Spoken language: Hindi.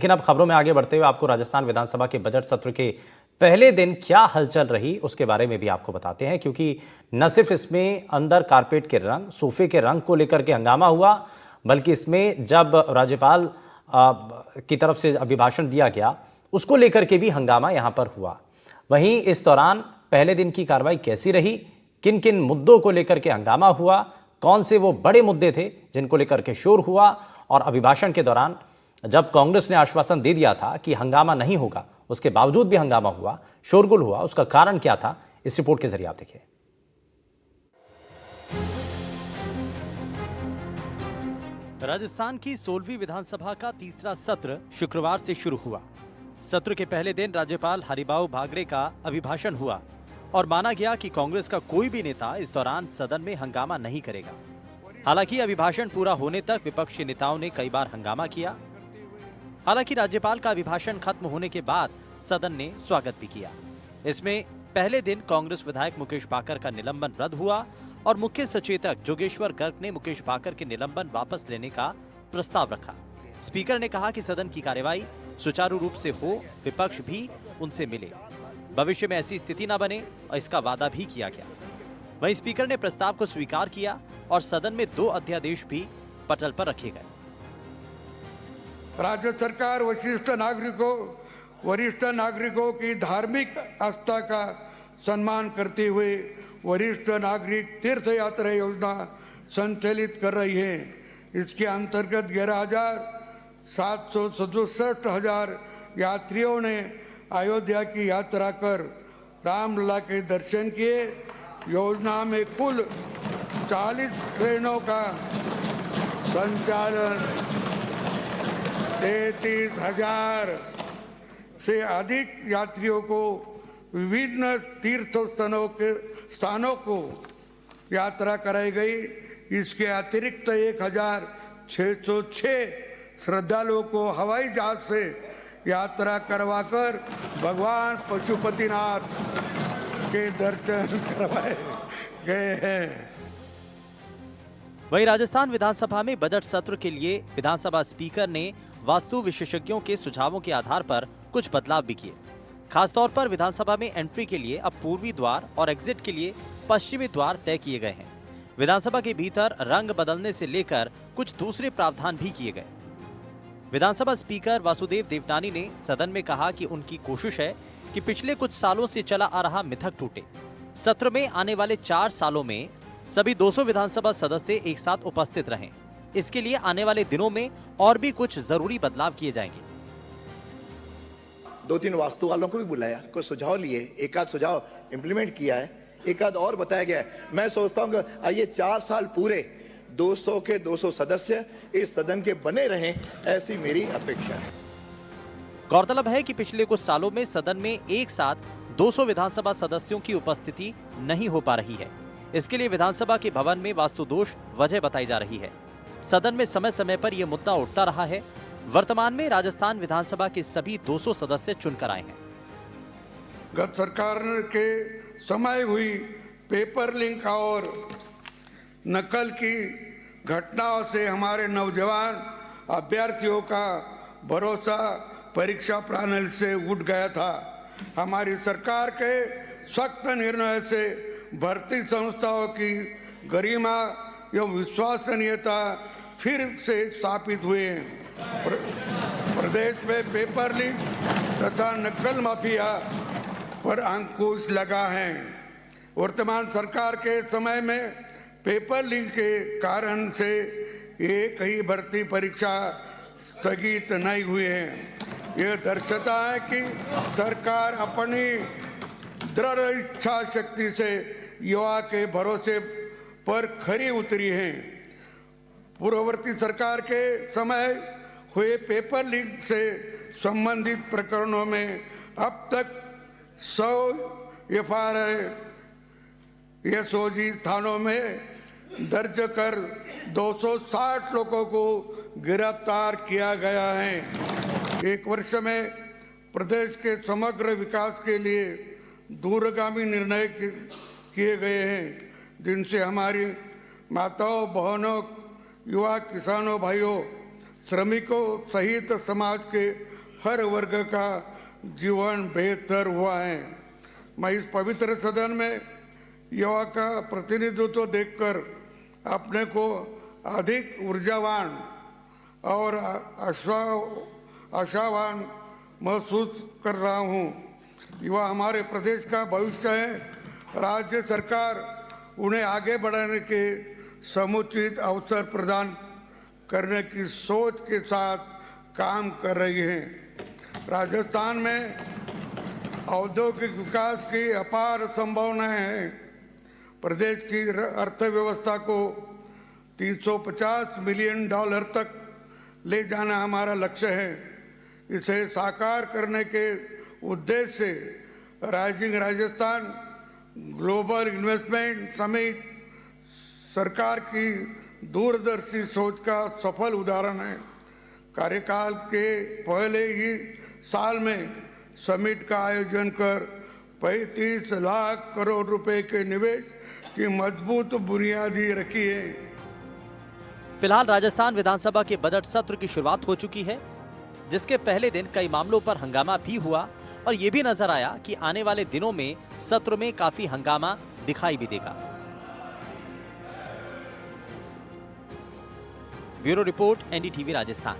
लेकिन अब खबरों में आगे बढ़ते हुए आपको राजस्थान विधानसभा के बजट सत्र के पहले दिन क्या हलचल रही उसके बारे में भी आपको बताते हैं, क्योंकि न सिर्फ इसमें अंदर कारपेट के रंग, सोफे के रंग को लेकर के हंगामा हुआ, बल्कि इसमें जब राज्यपाल की तरफ से अभिभाषण दिया गया उसको लेकर के भी हंगामा यहां पर हुआ। वहीं इस दौरान पहले दिन की कार्रवाई कैसी रही, किन किन मुद्दों को लेकर के हंगामा हुआ, कौन से वो बड़े मुद्दे थे जिनको लेकर के शोर हुआ, और अभिभाषण के दौरान जब कांग्रेस ने आश्वासन दे दिया था कि हंगामा नहीं होगा, उसके बावजूद भी हंगामा हुआ, शोरगुल हुआ, उसका कारण क्या था, इस रिपोर्ट के जरिए आप देखिए। राजस्थान की 16वीं विधानसभा का तीसरा सत्र शुक्रवार से शुरू हुआ। सत्र के पहले दिन राज्यपाल हरिभाऊ बागड़े का अभिभाषण हुआ और माना गया कि कांग्रेस का कोई भी नेता इस दौरान सदन में हंगामा नहीं करेगा। हालांकि अभिभाषण पूरा होने तक विपक्षी नेताओं ने कई बार हंगामा किया। हालांकि राज्यपाल का अभिभाषण खत्म होने के बाद सदन ने स्वागत भी किया। इसमें पहले दिन कांग्रेस विधायक मुकेश बाकर का निलंबन रद्द हुआ और मुख्य सचेतक जोगेश्वर गर्ग ने मुकेश बाकर के निलंबन वापस लेने का प्रस्ताव रखा। स्पीकर ने कहा कि सदन की कार्यवाही सुचारू रूप से हो, विपक्ष भी उनसे मिले, भविष्य में ऐसी स्थिति न बने, और इसका वादा भी किया गया। वहीं स्पीकर ने प्रस्ताव को स्वीकार किया और सदन में 2 अध्यादेश भी पटल पर रखे गए। राज्य सरकार वरिष्ठ नागरिकों की धार्मिक आस्था का सम्मान करते हुए वरिष्ठ नागरिक तीर्थ यात्रा योजना संचालित कर रही है। इसके अंतर्गत 11,767 यात्रियों ने अयोध्या की यात्रा कर रामलला के दर्शन किए। योजना में कुल 40 ट्रेनों का संचालन 33,000 से अधिक यात्रियों को विभिन्न तीर्थ स्थानों को यात्रा कराई गई। इसके अतिरिक्त 1,606 श्रद्धालुओं को हवाई जहाज से यात्रा करवाकर भगवान पशुपतिनाथ के दर्शन करवाए गए हैं। वहीं राजस्थान विधानसभा में बजट सत्र के लिए विधानसभा स्पीकर ने वास्तु विशेषज्ञों के सुझावों के आधार पर कुछ बदलाव भी किए। खासतौर पर विधानसभा में एंट्री के लिए अब पूर्वी द्वार और एग्जिट के लिए पश्चिमी द्वार तय किए गए हैं। विधानसभा के भीतर रंग बदलने से लेकर कुछ दूसरे प्रावधान भी किए गए। विधानसभा स्पीकर वासुदेव देवनानी ने सदन में कहा कि उनकी कोशिश है कि पिछले कुछ सालों से चला आ रहा मिथक टूटे। सत्र में आने वाले 4 सालों में सभी 200 विधानसभा सदस्य एक साथ उपस्थित रहें। इसके लिए आने वाले दिनों में और भी कुछ जरूरी बदलाव किए जाएंगे। 2-3 वास्तु वालों को भी बुलाया, कुछ सुझाव लिए, एक आध सुझाव इंप्लीमेंट किया है, एक आध और बताया गया है। मैं सोचता हूं कि ये 4 साल पूरे 200 के 200 सदस्य इस सदन के बने रहें, ऐसी मेरी अपेक्षा है। गौरतलब है कि पिछले कुछ सालों में सदन में एक साथ 200 विधानसभा सदस्यों की उपस्थिति नहीं हो पा रही है। इसके लिए विधानसभा के भवन में वास्तु दोष वजह बताई जा रही है। सदन में समय समय पर यह मुद्दा उठता रहा है। वर्तमान में राजस्थान विधानसभा के सभी 200 सदस्य चुनकर आए हैं। गत सरकार के समय हुई पेपर लिंक और नकल की घटनाओं से हमारे नौजवान अभ्यर्थियों का भरोसा परीक्षा प्रणाली से उठ गया था। हमारी सरकार के सख्त निर्णय से भर्ती संस्थाओं की गरिमा एवं विश्वसनीयता फिर से स्थापित हुए। प्रदेश में पेपर लीक तथा नकल माफिया पर अंकुश लगा है। वर्तमान सरकार के समय में पेपर लीक के कारण से एक ही भर्ती परीक्षा स्थगित नहीं हुई है। यह दर्शाता है कि सरकार अपनी दृढ़ इच्छा शक्ति से युवा के भरोसे पर खरी उतरी है। पूर्ववर्ती सरकार के समय हुए पेपर लीक से संबंधित प्रकरणों में अब तक 100 एसओजी थानों में दर्ज कर 260 लोगों को गिरफ्तार किया गया है। एक वर्ष में प्रदेश के समग्र विकास के लिए दूरगामी निर्णय किए गए हैं, जिनसे हमारी माताओं, बहनों, युवा, किसानों, भाइयों, श्रमिकों सहित समाज के हर वर्ग का जीवन बेहतर हुआ है। मैं इस पवित्र सदन में युवा का प्रतिनिधित्व देखकर अपने को अधिक ऊर्जावान और आशावान महसूस कर रहा हूँ। युवा हमारे प्रदेश का भविष्य है। राज्य सरकार उन्हें आगे बढ़ाने के समुचित अवसर प्रदान करने की सोच के साथ काम कर रही है। राजस्थान में औद्योगिक विकास की अपार संभावनाएं हैं। प्रदेश की अर्थव्यवस्था को $350 मिलियन तक ले जाना हमारा लक्ष्य है। इसे साकार करने के उद्देश्य से rising Rajasthan global investment summit सरकार की दूरदर्शी सोच का सफल उदाहरण है। कार्यकाल के पहले ही साल में समिट का आयोजन कर 35 लाख करोड़ रुपए के निवेश की मजबूत बुनियादी रखी है। फिलहाल राजस्थान विधानसभा के बजट सत्र की शुरुआत हो चुकी है, जिसके पहले दिन कई मामलों पर हंगामा भी हुआ और ये भी नजर आया कि आने वाले दिनों में सत्र में काफी हंगामा दिखाई भी देगा। Bureau report, NDTV Rajasthan.